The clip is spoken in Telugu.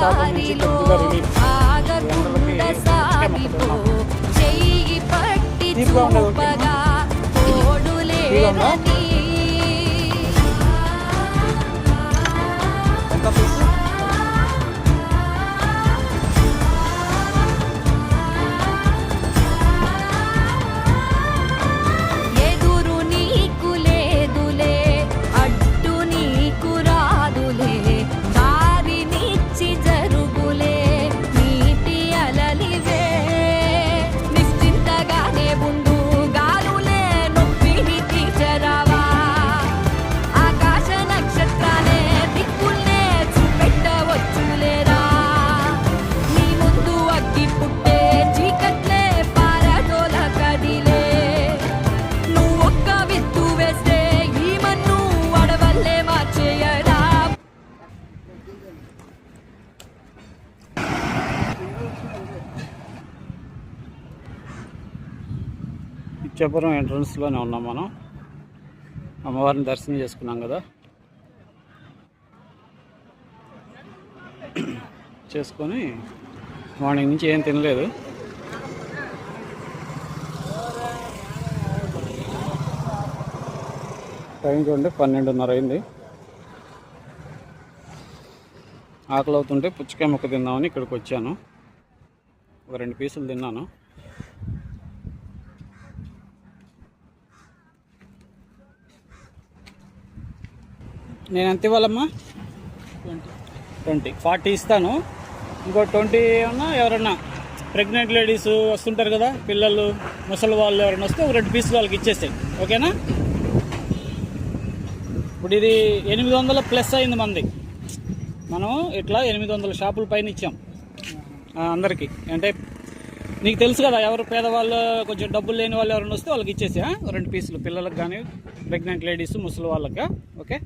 షాపుల నుంచి కొద్దిగా రిలీఫ్. తీరుగా ఉండదు. ఎంత పీసు? ఇచ్చాపురం ఎంట్రన్స్లోనే ఉన్నాం మనం. అమ్మవారిని దర్శనం చేసుకున్నాం కదా, చేసుకొని మార్నింగ్ నుంచి ఏం తినలేదు. టైం చూడండి 12:30 అయింది. ఆకలి అవుతుంటే పుచ్చకాయ ముక్క తిందామని ఇక్కడికి వచ్చాను. ఒక 2 పీసులు తిన్నాను. నేను ఎంత ఇవ్వాలమ్మా? 20 40 ఇస్తాను. ఇంకో 20 ఏమన్నా ఎవరన్నా ప్రెగ్నెంట్ లేడీస్ వస్తుంటారు కదా, పిల్లలు ముసలి వాళ్ళు ఎవరైనా వస్తే ఒక 2 పీసులు వాళ్ళకి ఇచ్చేస్తాయి. ఓకేనా? ఇప్పుడు ఇది 800 ప్లస్ అయింది మంది. మనం ఇట్లా 800 షాపుల పైన ఇచ్చాం అందరికీ. అంటే నీకు తెలుసు కదా, ఎవరు పేదవాళ్ళు కొంచెం డబ్బులు లేని వాళ్ళు ఎవరైనా వస్తే వాళ్ళకి ఇచ్చేసా 2 పీసులు, పిల్లలకు కానీ ప్రెగ్నెంట్ లేడీస్ ముసలి వాళ్ళకి. ఓకే.